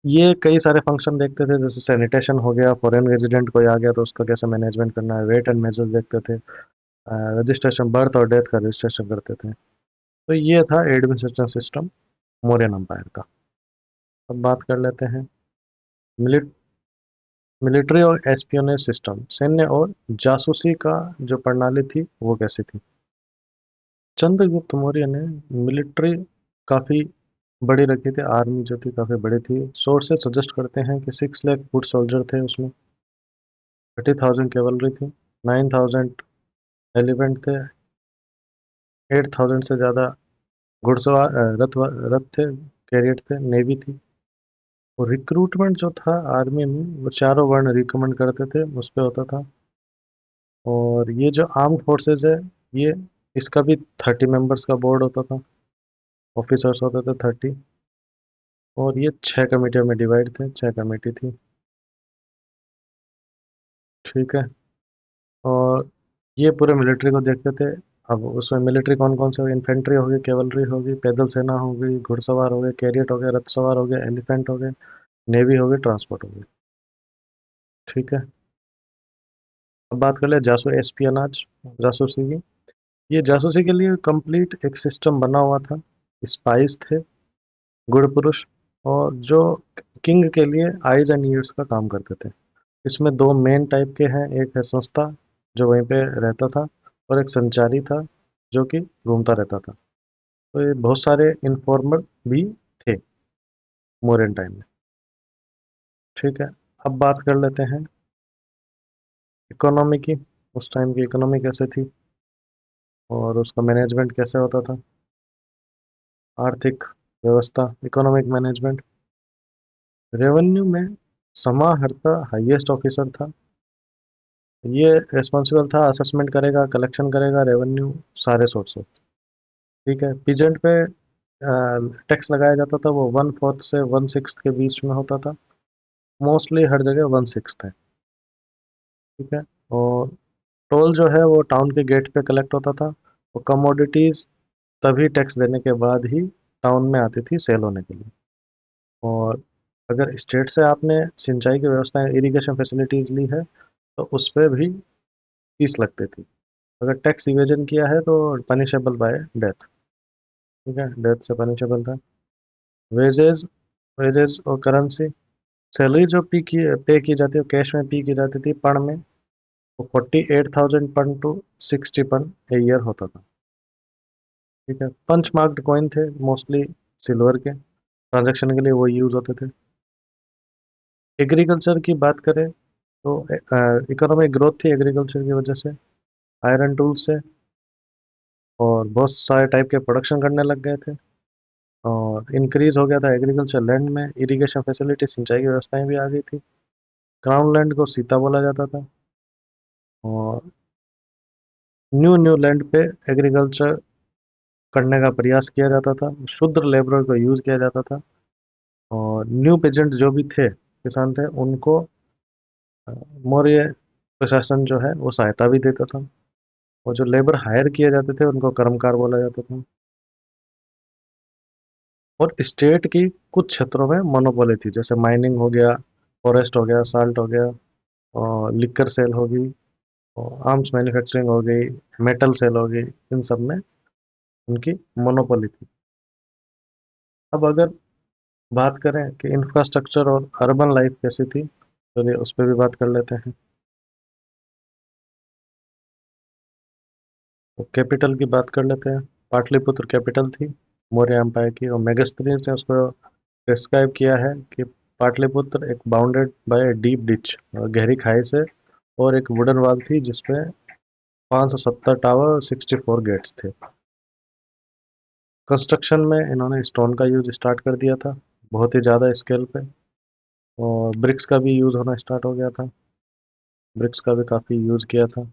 ये कई सारे फंक्शन देखते थे, जैसे सैनिटेशन हो गया, फॉरेन रेजिडेंट कोई आ गया तो उसका कैसे मैनेजमेंट करना है, वेट एंड मेजर्स देखते थे, रजिस्ट्रेशन, बर्थ और डेथ का रजिस्ट्रेशन करते थे। तो ये था एडमिनिस्ट्रेशन सिस्टम मौर्यन एम्पायर का। अब बात कर लेते हैं मिलिट्री और एस्पियोनेज सिस्टम, सैन्य और जासूसी का जो प्रणाली थी वो कैसी थी। चंद्रगुप्त मौर्य ने मिलिट्री काफ़ी बड़ी रखी थी, आर्मी जो थी काफ़ी बड़ी थी। सोर्सेज सजेस्ट करते हैं कि 6 लाख फुट सोल्जर थे उसमें, 30,000 कैवलरी थी, 9,000 एलिफेंट थे, 8,000 से ज़्यादा घुड़सवार रथ थे, कैरियर थे, नेवी थी। और रिक्रूटमेंट जो था आर्मी में वो चारों वर्ण रिकमेंड करते थे, उस पर होता था। और ये जो आर्म्ड फोर्सेज है, ये इसका भी 30 मेंबर्स का बोर्ड होता था, ऑफिसर्स होते थे 30। और ये 6 कमेटियों में डिवाइड थे, 6 कमेटी थी। ठीक है। और ये पूरे मिलिट्री को देखते थे। अब उसमें मिलिट्री कौन कौन से, इन्फेंट्री होगी, कैवलरी होगी, पैदल सेना होगी, घुड़सवार हो गए, कैरियर हो गए, रथ सवार हो गए, एलिफेंट हो गए, नेवी हो गई, ट्रांसपोर्ट हो गई। ठीक है। अब बात कर ले जासूस एस्पियोनाज, जासूसी की। ये जासूसी के लिए कंप्लीट एक सिस्टम बना हुआ था। स्पाइस थे, गुड़ पुरुष, और जो किंग के लिए आइज एंड ईयर्स का काम करते थे। इसमें दो मेन टाइप के हैं, एक है संस्था जो वहीं पे रहता था, और एक संचारी था जो कि घूमता रहता था। तो ये बहुत सारे इन्फॉर्मर भी थे मौर्यन टाइम में। ठीक है। अब बात कर लेते हैं इकोनॉमी की। उस टाइम की इकोनॉमी कैसे थी और उसका मैनेजमेंट कैसे होता था। आर्थिक व्यवस्था, इकोनॉमिक मैनेजमेंट। रेवेन्यू में समाहर्ता हाईएस्ट ऑफिसर था। ये रिस्पॉन्सिबल था, असेसमेंट करेगा, कलेक्शन करेगा रेवेन्यू सारे सोर्स से। ठीक है। पीजेंट पे टैक्स लगाया जाता था, वो 1/4 से 1/6 के बीच में होता था। मोस्टली हर जगह 1/6 है। ठीक है। और टोल जो है वो टाउन के गेट पे कलेक्ट होता था। और कमोडिटीज तभी टैक्स देने के बाद ही टाउन में आती थी सेल होने के लिए। और अगर स्टेट से आपने सिंचाई की व्यवस्था, इरिगेशन फैसिलिटीज ली है तो उस पर भी फीस लगती थी। अगर टैक्स इवेजन किया है तो पनिशेबल बाय डेथ। ठीक है, डेथ से पनिशेबल था। वेजेस, वेजेस और करेंसी। सैलरी जो पे की जाती है कैश में पे की जाती थी पण में, वो 48,000 पण टू 60 पण ए ईयर होता था। ठीक है। पंच मार्क्ड कॉइन थे, मोस्टली सिल्वर के, ट्रांजैक्शन के लिए वो यूज होते थे। एग्रीकल्चर की बात करें तो इकोनॉमिक ग्रोथ थी एग्रीकल्चर की वजह से, आयरन टूल्स से, और बहुत सारे टाइप के प्रोडक्शन करने लग गए थे। और इंक्रीज हो गया था एग्रीकल्चर लैंड में, इरिगेशन फैसिलिटी, सिंचाई की व्यवस्थाएं भी आ गई थी। क्राउन लैंड को सीता बोला जाता था। और न्यू न्यू लैंड पे एग्रीकल्चर करने का प्रयास किया जाता था, शुद्ध लेबर को यूज़ किया जाता था। और न्यू पेजेंट जो भी थे, किसान थे, उनको मौर्य प्रशासन जो है वो सहायता भी देता था। और जो लेबर हायर किए जाते थे उनको कर्मकार बोला जाता था। और स्टेट की कुछ क्षेत्रों में मोनोपोली थी, जैसे माइनिंग हो गया, फॉरेस्ट हो गया, साल्ट हो गया, और लिक्कर सेल होगी, और आर्म्स मैन्युफैक्चरिंग हो गई, मेटल सेल हो गई, इन सब में उनकी मोनोपोली थी। अब अगर बात करें कि इंफ्रास्ट्रक्चर और अर्बन लाइफ कैसी थी, चलिए उस पर भी बात कर लेते हैं। तो कैपिटल की बात कर लेते हैं। पाटलिपुत्र कैपिटल थी मौर्य एम्पायर की, और मेगास्थनीज ने उसको डिस्क्राइब किया है कि पाटलिपुत्र एक बाउंडेड बाय डीप डिच, गहरी खाई से, और एक वुडन वॉल थी जिसपे 570 टावर और 64 गेट्स थे। कंस्ट्रक्शन में इन्होंने स्टोन का यूज स्टार्ट कर दिया था, बहुत ही ज़्यादा स्केल पे, और ब्रिक्स का भी यूज़ होना स्टार्ट हो गया था। ब्रिक्स का भी काफ़ी यूज़ किया था,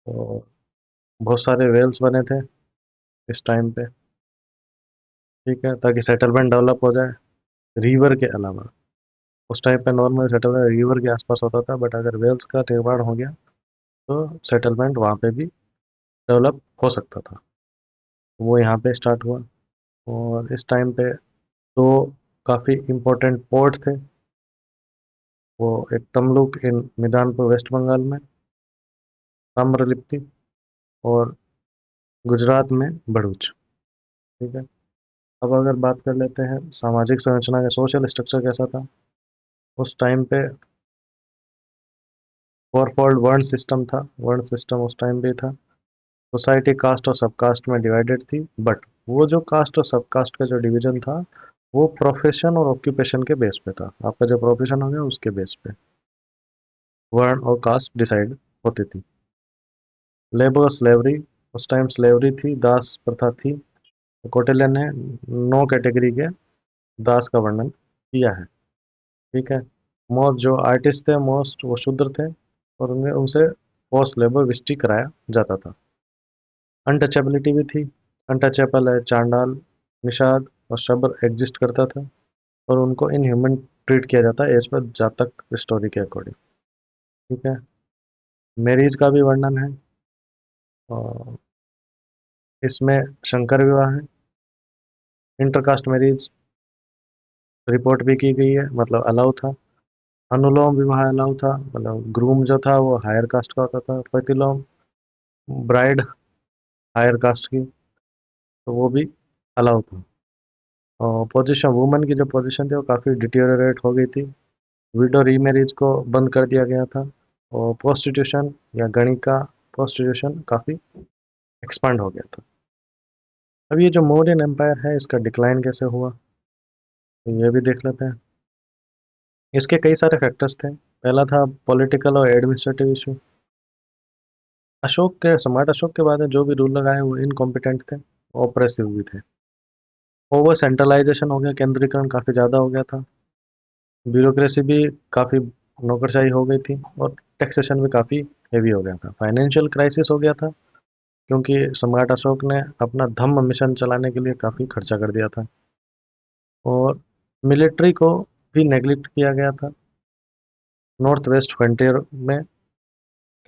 और बहुत सारे वेल्स बने थे इस टाइम पे, ठीक है, ताकि सेटलमेंट डेवलप हो जाए रिवर के अलावा। उस टाइम पे नॉर्मल सेटलमेंट रिवर के आसपास होता था, बट अगर वेल्स का निर्माण हो गया तो सेटलमेंट वहाँ पे भी डेवलप हो सकता था। वो यहाँ पे स्टार्ट हुआ। और इस टाइम पे दो काफ़ी इम्पोर्टेंट पोर्ट थे, वो एक तमलुक इन मिदानपुर वेस्ट बंगाल में, ताम्रलिप्ति, और गुजरात में भरूच, ठीक है। अब अगर बात कर लेते हैं सामाजिक संरचना का, सोशल स्ट्रक्चर कैसा था उस टाइम पे। फोर फोल्ड वर्ण सिस्टम था, वर्ण सिस्टम उस टाइम पे था। सोसाइटी कास्ट और सब कास्ट में डिवाइडेड थी, बट वो जो कास्ट और सब कास्ट का जो डिवीजन था वो प्रोफेशन और ऑक्यूपेशन के बेस पे था। आपका जो प्रोफेशन हो गया उसके बेस पे वर्ण और कास्ट डिसाइड होती थी। लेबर स्लेवरी, उस टाइम स्लेवरी थी, दास प्रथा थी। कौटिल्य ने 9 कैटेगरी के दास का वर्णन किया है, ठीक है। मोस्ट जो आर्टिस्ट थे, मोस्ट वो शूद्र थे, और उन्हें उनसे फोर्स लेबर विस्टी कराया जाता था। अनटचेबिलिटी भी थी। अनटचेबल है चांडाल, निषाद और शबर एग्जिस्ट करता था, और उनको इनह्यूमन ट्रीट किया जाता है एज पर जातक स्टोरी के अकॉर्डिंग, ठीक है। मैरिज का भी वर्णन है, और इसमें शंकर विवाह है, इंटरकास्ट मैरिज रिपोर्ट भी की गई है, मतलब अलाउ था। अनुलोम विवाह अलाउ था, मतलब ग्रूम जो था वो हायर कास्ट का होता था। प्रतिलोम ब्राइड हायर कास्ट की, तो वो भी अलाउ था। और पोजीशन वुमेन की जो पोजीशन थी वो काफ़ी डिटेरियोरेट हो गई थी। विडो रीमैरिज को बंद कर दिया गया था, और प्रोस्टिट्यूशन या गणिका प्रोस्टिट्यूशन काफ़ी एक्सपांड हो गया था। अब ये जो मौर्यन एम्पायर है इसका डिक्लाइन कैसे हुआ, तो ये भी देख लेते हैं। इसके कई सारे फैक्टर्स थे। पहला था पॉलिटिकल और एडमिनिस्ट्रेटिव इशू। सम्राट अशोक के बाद में जो भी रूलर आए वो इनकॉम्पिटेंट थे, ऑपरेसिव भी थे। ओवर सेंट्रलाइजेशन हो गया, केंद्रीकरण काफ़ी ज़्यादा हो गया था। ब्यूरोक्रेसी भी काफ़ी नौकरशाही हो गई थी, और टैक्सेशन भी काफ़ी हेवी हो गया था। फाइनेंशियल क्राइसिस हो गया था, क्योंकि सम्राट अशोक ने अपना धम्म मिशन चलाने के लिए काफ़ी खर्चा कर दिया था। और मिलिट्री को भी नेग्लेक्ट किया गया था नॉर्थ वेस्ट फ्रंटियर में,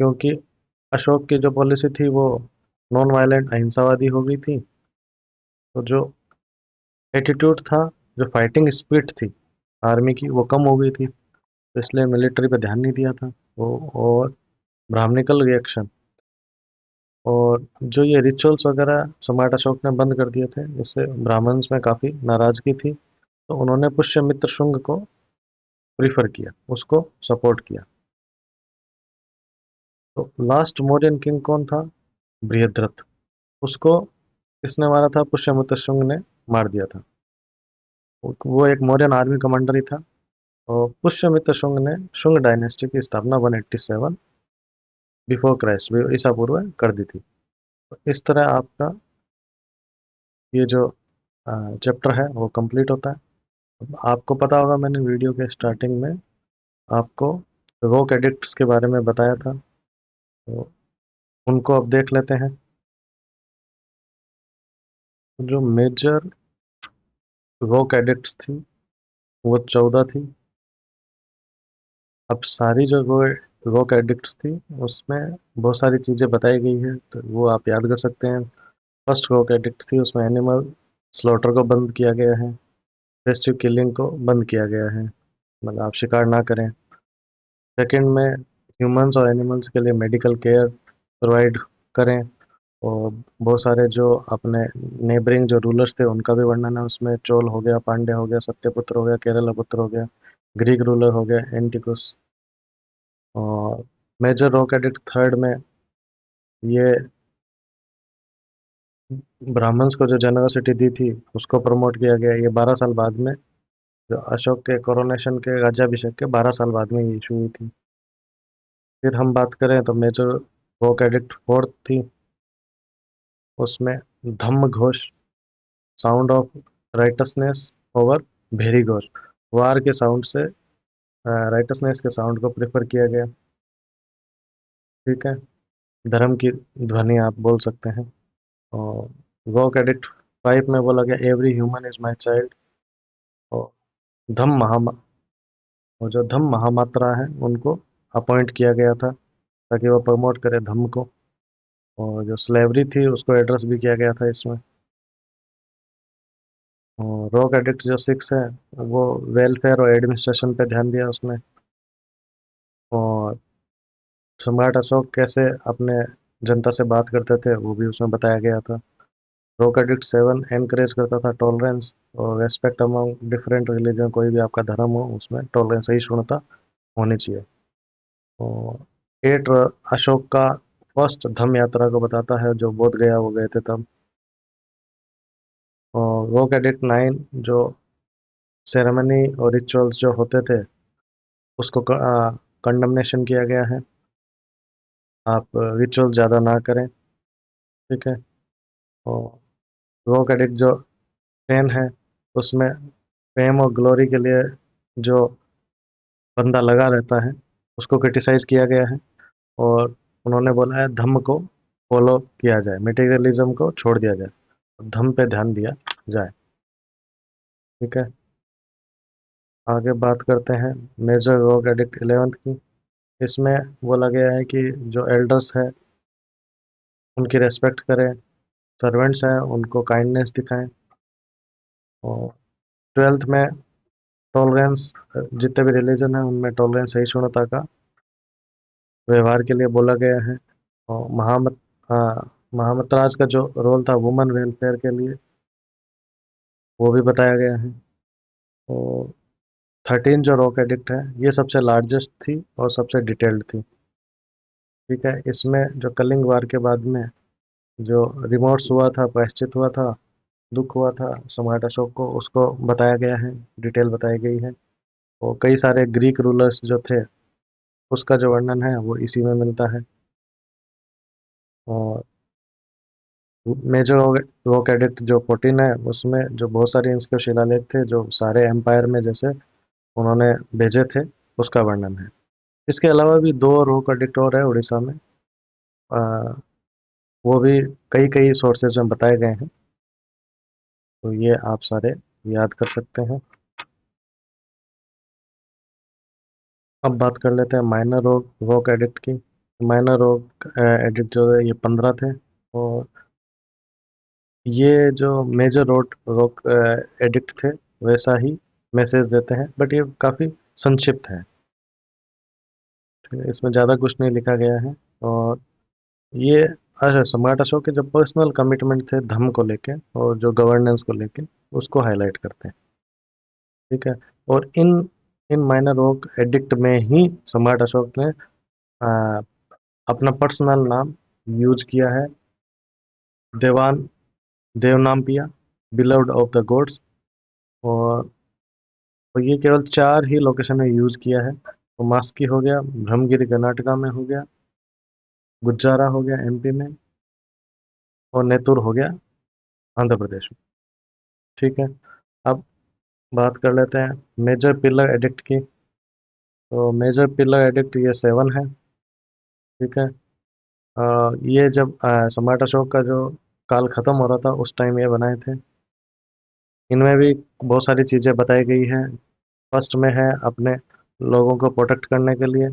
क्योंकि अशोक की जो पॉलिसी थी वो नॉन वायलेंट अहिंसावादी हो गई थी। तो जो एटीट्यूड था, जो फाइटिंग स्पिरिट थी आर्मी की, वो कम हो गई थी, तो इसलिए मिलिट्री पे ध्यान नहीं दिया था वो। और ब्राह्मणिकल रिएक्शन, और जो ये रिचुअल्स वगैरह सम्राट अशोक ने बंद कर दिए थे, इससे ब्राह्मण्स में काफ़ी नाराज़गी थी। तो उन्होंने पुष्यमित्र शुंग को प्रीफर किया, उसको सपोर्ट किया। तो लास्ट मौर्यन किंग कौन था? बृहद्रथ। उसको किसने मारा था? पुष्यमित्र शुंग ने मार दिया था। वो एक मौर्यन आर्मी कमांडर ही था, और पुष्यमित्र शुंग ने शुंग डायनेस्टी की स्थापना 187 बिफोर क्राइस्ट, ईसा पूर्व कर दी थी। तो इस तरह आपका ये जो चैप्टर है वो कंप्लीट होता है। अब आपको पता होगा मैंने वीडियो के स्टार्टिंग में आपको रॉक एडिक्ट्स के बारे में बताया था, तो उनको अब देख लेते हैं। जो मेजर रॉक एडिक्ट्स थी वो 14 थी। अब सारी जो रॉक एडिक्ट्स थी उसमें बहुत सारी चीज़ें बताई गई हैं, तो वो आप याद कर सकते हैं। फर्स्ट रॉक एडिक्ट थी, उसमें एनिमल स्लॉटर को बंद किया गया है, फेस्टिव किलिंग को बंद किया गया है, मतलब आप शिकार ना करें। सेकंड में ह्यूमंस और एनिमल्स के लिए मेडिकल केयर प्रोवाइड करें। और बहुत सारे जो अपने नेबरिंग जो रूलर्स थे उनका भी वर्णन है उसमें। चोल हो गया, पांड्य हो गया, सत्यपुत्र हो गया, केरला पुत्र हो गया, ग्रीक रूलर हो गया एंटिकुस। और मेजर रॉक एडिक्ट थर्ड में ये ब्राह्मण्स को जो जेनरसिटी दी थी उसको प्रमोट किया गया। ये 12 साल बाद में, जो अशोक के कोरोनेशन के राज्याभिषेक के 12 साल बाद में ये इशू हुई थी। फिर हम बात करें तो मेजर वॉक एडिक्ट फोर्थ थी, उसमें धम्म Ghosh, sound of righteousness over भेरी घोष, वार के साउंड से राइटसनेस के साउंड को प्रेफर किया गया। ठीक है, धर्म की ध्वनि आप बोल सकते हैं। और वॉक एडिक्ट फाइव में बोला गया every human is my child. और धम्म महा और जो धम्म महामात्रा है उनको अपॉइंट किया गया था ताकि वो प्रमोट करे धम्म को। और जो स्लेवरी थी उसको एड्रेस भी किया गया था इसमें। और रॉक एडिक्ट जो सिक्स है वो वेलफेयर और एडमिनिस्ट्रेशन पे ध्यान दिया उसमें। और सम्राट अशोक कैसे अपने जनता से बात करते थे वो भी उसमें बताया गया था। रॉक एडिक्ट सेवन एनकरेज करता था टॉलरेंस और रेस्पेक्ट अमंग डिफरेंट रिलीजन। कोई भी आपका धर्म हो उसमें टॉलरेंस, सहिष्णुता होनी चाहिए। और एट अशोक का फर्स्ट धम्म यात्रा को बताता है जो बोध गया वो गए थे तब। और रॉक एडिक्ट नाइन जो सेरेमनी और रिचुअल्स जो होते थे उसको कंडमनेशन किया गया है। आप रिचुअल ज़्यादा ना करें। ठीक है। और रॉक एडिक्ट जो टेन है उसमें फेम और ग्लोरी के लिए जो बंदा लगा रहता है उसको क्रिटिसाइज किया गया है। और उन्होंने बोला है धम्म को फॉलो किया जाए, मटेरियलिज्म को छोड़ दिया जाए, धम्म पे ध्यान दिया जाए। ठीक है, आगे बात करते हैं मेजर रॉक एडिक्ट 11 की। इसमें बोला गया है कि जो एल्डर्स है उनकी रेस्पेक्ट करें, सर्वेंट्स हैं उनको काइंडनेस दिखाएं। और ट्वेल्थ में टॉलरेंस, जितने भी रिलीजन है उनमें टॉलरेंस, सहिष्णुता का व्यवहार के लिए बोला गया है। और महामतराज का जो रोल था वुमेन वेलफेयर के लिए वो भी बताया गया है। और 13 जो रॉक एडिक्ट है ये सबसे लार्जेस्ट थी और सबसे डिटेल्ड थी। ठीक है, इसमें जो कलिंग वार के बाद में जो रिमोर्स हुआ था, प्रायश्चित हुआ था, दुख हुआ था सम्राट अशोक को, उसको बताया गया है, डिटेल बताई गई है। और कई सारे ग्रीक रूलर्स जो थे उसका जो वर्णन है वो इसी में मिलता है। और मेजर रॉक एडिक्ट जो 14 है उसमें जो बहुत सारे इसके शिलालेख थे जो सारे एम्पायर में जैसे उन्होंने भेजे थे उसका वर्णन है। इसके अलावा भी दो रॉक एडिक्ट और है उड़ीसा में। आ, वो भी कई कई सोर्सेज में बताए गए हैं, तो ये आप सारे याद कर सकते हैं। अब बात कर लेते हैं माइनर रॉक एडिक्ट की। माइनर रॉक एडिक्ट जो है ये 15 थे। और ये जो मेजर रॉक एडिक्ट थे वैसा ही मैसेज देते हैं, बट ये काफ़ी संक्षिप्त है। ठीक है, इसमें ज़्यादा कुछ नहीं लिखा गया है। और ये अच्छा, सम्राट अशोक के जो पर्सनल कमिटमेंट थे धर्म को लेके और जो गवर्नेंस को लेके उसको हाईलाइट करते हैं। ठीक है। और इन इन माइनर रॉक एडिक्ट में ही सम्राट अशोक ने आ, अपना पर्सनल नाम यूज किया है, देवान देवनामपिया, बिलव्ड ऑफ द गॉड्स। और और ये केवल 4 ही लोकेशन में यूज किया है। तो मास्की हो गया, ब्रह्मगिरी कर्नाटका में हो गया, गुज्जारा हो गया एमपी में, और नेतुर हो गया आंध्र प्रदेश में। ठीक है, अब बात कर लेते हैं मेजर पिलर एडिक्ट की। तो मेजर पिलर एडिक्ट ये 7 है। ठीक है, ये जब सम्राट अशोक का जो काल खत्म हो रहा था उस टाइम ये बनाए थे। इनमें भी बहुत सारी चीज़ें बताई गई हैं। फर्स्ट में है अपने लोगों को प्रोटेक्ट करने के लिए।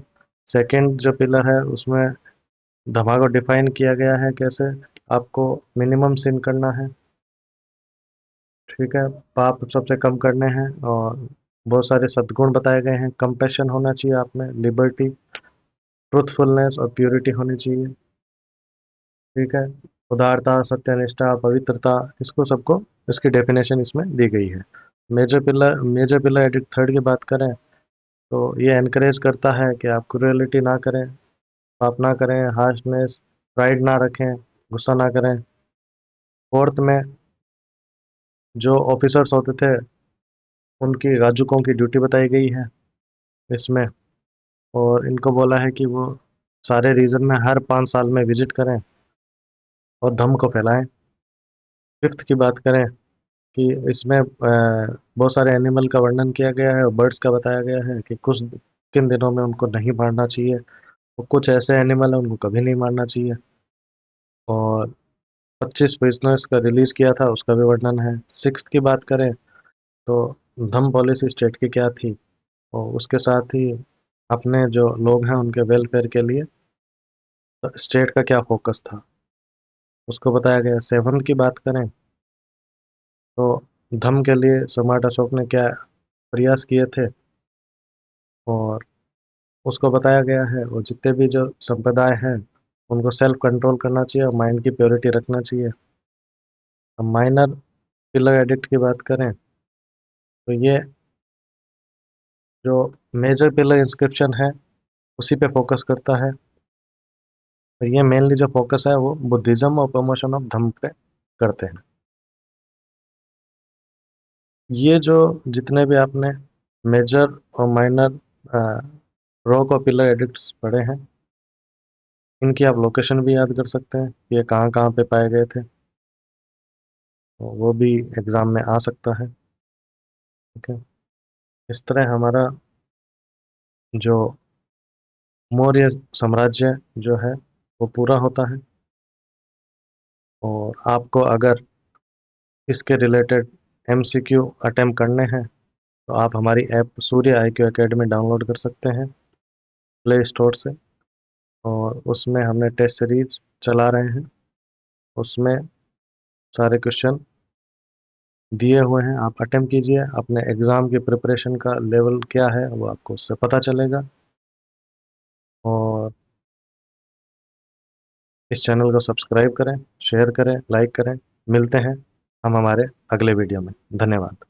सेकंड जो पिलर है उसमें धर्म को डिफाइन किया गया है कैसे आपको मिनिमम सिन करना है। ठीक है, पाप सबसे कम करने हैं और बहुत सारे सद्गुण बताए गए हैं। कंपैशन होना चाहिए आप में, लिबर्टी, ट्रूथफुलनेस और प्योरिटी होनी चाहिए। ठीक है, उदारता, सत्यनिष्ठा, पवित्रता, इसको सबको, इसकी डेफिनेशन इसमें दी गई है। मेजर पिलर एडिक्ट थर्ड की बात करें तो ये एनकरेज करता है कि आप क्रूएलिटी ना करें, पाप ना करें, हार्शनेस, प्राइड ना रखें, गुस्सा ना करें। फोर्थ में जो ऑफिसर्स होते थे उनकी राजुकों की ड्यूटी बताई गई है इसमें, और इनको बोला है कि वो सारे रीजन में हर 5 साल में विजिट करें और धम्म को फैलाएं। फिफ्थ की बात करें कि इसमें बहुत सारे एनिमल का वर्णन किया गया है और बर्ड्स का बताया गया है कि कुछ किन दिनों में उनको नहीं मारना चाहिए, और कुछ ऐसे एनिमल है उनको कभी नहीं मारना चाहिए। और 25 प्रिजनर्स का रिलीज किया था, उसका भी वर्णन है। सिक्स्थ की बात करें तो धम्म पॉलिसी स्टेट की क्या थी, और उसके साथ ही अपने जो लोग हैं उनके वेलफेयर के लिए स्टेट का क्या फोकस था, उसको बताया गया। सेवन्थ की बात करें तो धम्म के लिए सम्राट अशोक ने क्या प्रयास किए थे, और उसको बताया गया है। और जितने भी जो संप्रदाय हैं उनको सेल्फ कंट्रोल करना चाहिए और माइंड की प्योरिटी रखना चाहिए। अब माइनर पिलर एडिक्ट की बात करें तो ये जो मेजर पिलर इंस्क्रिप्शन है उसी पे फोकस करता है। तो ये मेनली जो फोकस है वो बुद्धिज्म और प्रमोशन ऑफ धम्म पे करते हैं। ये जो जितने भी आपने मेजर और माइनर रॉक और पिलर एडिक्ट्स पढ़े हैं, इनकी आप लोकेशन भी याद कर सकते हैं, ये कहाँ कहाँ पे पाए गए थे, तो वो भी एग्ज़ाम में आ सकता है। ठीक है, इस तरह हमारा जो मौर्य साम्राज्य जो है वो पूरा होता है। और आपको अगर इसके रिलेटेड एमसीक्यू अटेम्प्ट करने हैं तो आप हमारी ऐप सूर्य IQ एकेडमी डाउनलोड कर सकते हैं प्ले स्टोर से, और उसमें हमने टेस्ट सीरीज चला रहे हैं। उसमें सारे क्वेश्चन दिए हुए हैं, आप अटेम्प्ट कीजिए। अपने एग्ज़ाम की प्रिपरेशन का लेवल क्या है वो आपको उससे पता चलेगा। और इस चैनल को सब्सक्राइब करें, शेयर करें, लाइक करें। मिलते हैं हम हमारे अगले वीडियो में। धन्यवाद।